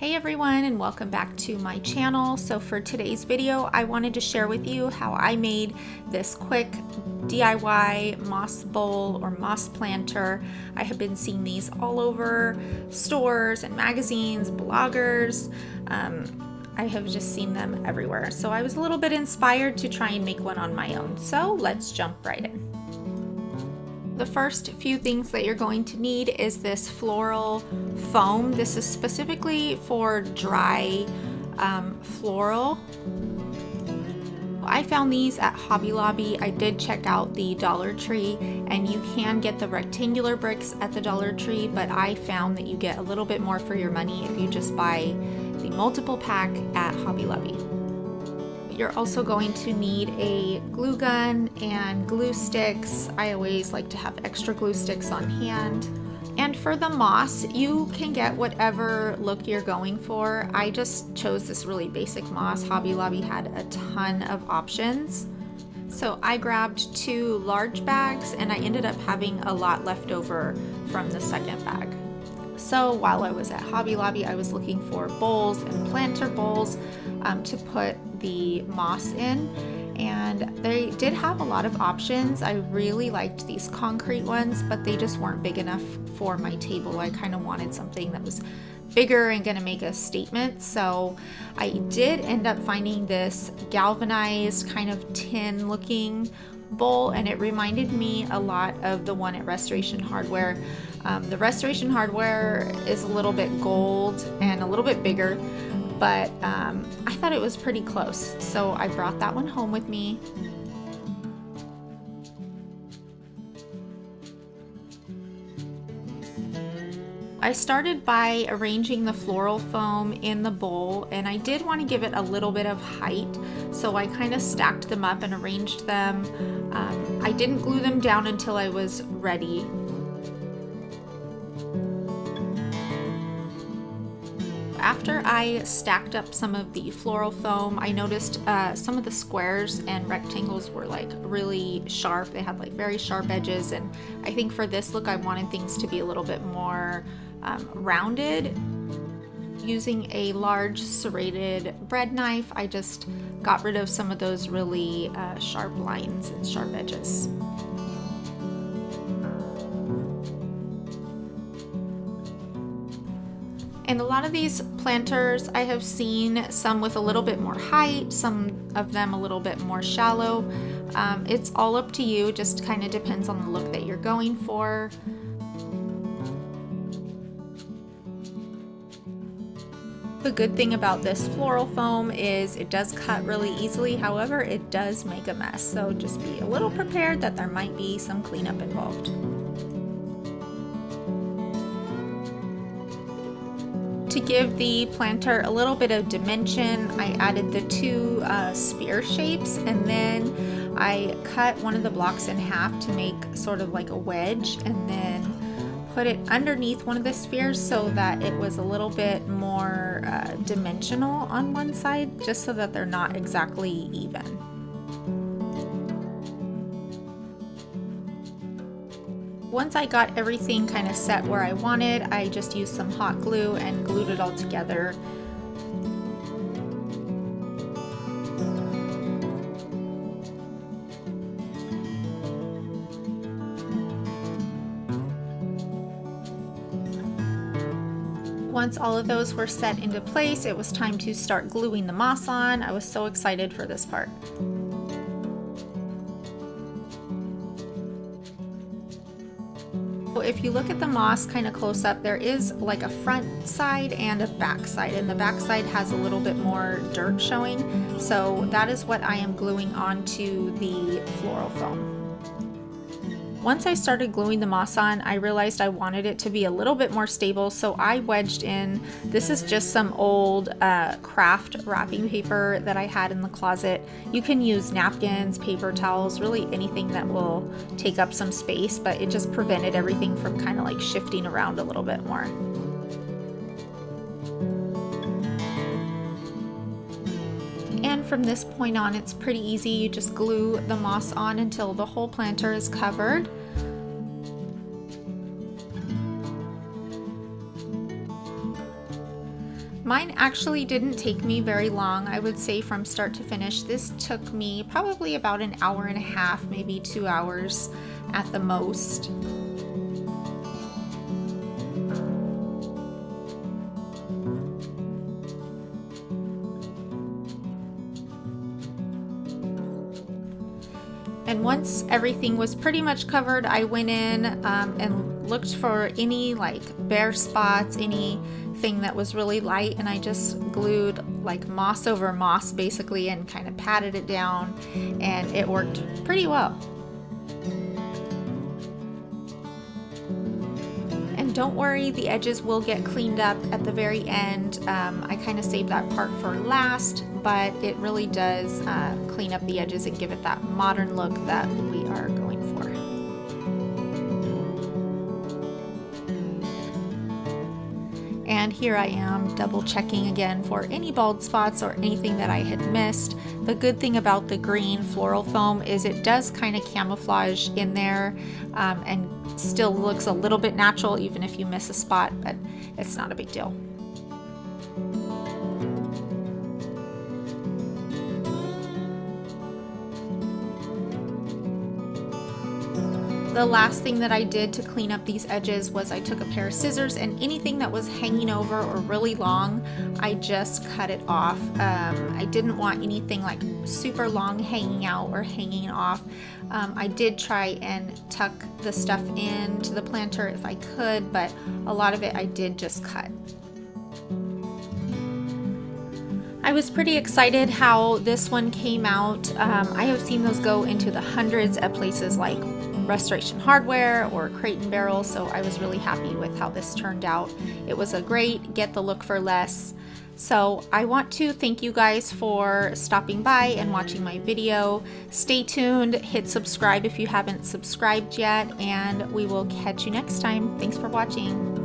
Hey everyone, and welcome back to my channel. So for today's video, I wanted to share with you how I made this quick DIY moss bowl or moss planter. I have been seeing these all over stores and magazines, bloggers. I have just seen them everywhere. So I was a little bit inspired to try and make one on my own. So let's jump right in. The first few things that you're going to need is this floral foam. This is specifically for dry floral. I found these at Hobby Lobby. I did check out the Dollar Tree, and you can get the rectangular bricks at the Dollar Tree, but I found that you get a little bit more for your money if you just buy the multiple pack at Hobby Lobby. You're also going to need a glue gun and glue sticks. I always like to have extra glue sticks on hand. And for the moss, you can get whatever look you're going for. I just chose this really basic moss. Hobby Lobby had a ton of options. So I grabbed 2 large bags, and I ended up having a lot left over from the second bag. So while I was at Hobby Lobby, I was looking for bowls and planter bowls to put the moss in, and they did have a lot of options. I really liked these concrete ones, but they just weren't big enough for my table. I kind of wanted something that was bigger and gonna make a statement. So I did end up finding this galvanized kind of tin looking bowl, and it reminded me a lot of the one at Restoration Hardware. The Restoration Hardware is a little bit gold and a little bit bigger, but I thought it was pretty close. So I brought that one home with me. I started by arranging the floral foam in the bowl, and I did want to give it a little bit of height, so I kind of stacked them up and arranged them. I didn't glue them down until I was ready. After I stacked up some of the floral foam, I noticed some of the squares and rectangles were like really sharp. They had like very sharp edges, and I think for this look I wanted things to be a little bit more rounded. Using a large serrated bread knife, I just got rid of some of those really sharp lines and sharp edges. And a lot of these planters I have seen, some with a little bit more height, some of them a little bit more shallow. It's all up to you, just kind of depends on the look that you're going for. The good thing about this floral foam is it does cut really easily. However, it does make a mess, so just be a little prepared that there might be some cleanup involved. To give the planter a little bit of dimension, I added the 2 spear shapes, and then I cut one of the blocks in half to make sort of like a wedge, and then put it underneath one of the spears so that it was a little bit more dimensional on one side, just so that they're not exactly even. Once I got everything kind of set where I wanted, I just used some hot glue and glued it all together. Once all of those were set into place, it was time to start gluing the moss on. I was so excited for this part. If you look at the moss kind of close up, there is like a front side and a back side, and the back side has a little bit more dirt showing. So that is what I am gluing onto the floral foam. Once I started gluing the moss on, I realized I wanted it to be a little bit more stable, so I wedged in, this is just some old craft wrapping paper that I had in the closet. You can use napkins, paper towels, really anything that will take up some space, but it just prevented everything from kind of like shifting around a little bit more. And from this point on, it's pretty easy. You just glue the moss on until the whole planter is covered. Mine actually didn't take me very long. I would say from start to finish, this took me probably about an hour and a half, maybe 2 hours at the most. And once everything was pretty much covered, I went in and looked for any like bare spots, anything that was really light, and I just glued like moss over moss basically and kind of patted it down, and it worked pretty well. And don't worry, the edges will get cleaned up at the very end. I kind of saved that part for last, but it really does clean up the edges and give it that modern look that we are going for. And here I am double checking again for any bald spots or anything that I had missed. The good thing about the green floral foam is it does kind of camouflage in there and still looks a little bit natural even if you miss a spot, but it's not a big deal. The last thing that I did to clean up these edges was I took a pair of scissors, and anything that was hanging over or really long, I just cut it off. I didn't want anything like super long hanging out or hanging off. I did try and tuck the stuff into the planter if I could, but a lot of it I did just cut. I was pretty excited how this one came out. I have seen those go into the hundreds at places like Restoration Hardware or Crate and Barrel, so I was really happy with how this turned out. It was a great get the look for less. So I want to thank you guys for stopping by and watching my video. Stay tuned, hit subscribe if you haven't subscribed yet, and we will catch you next time. Thanks for watching.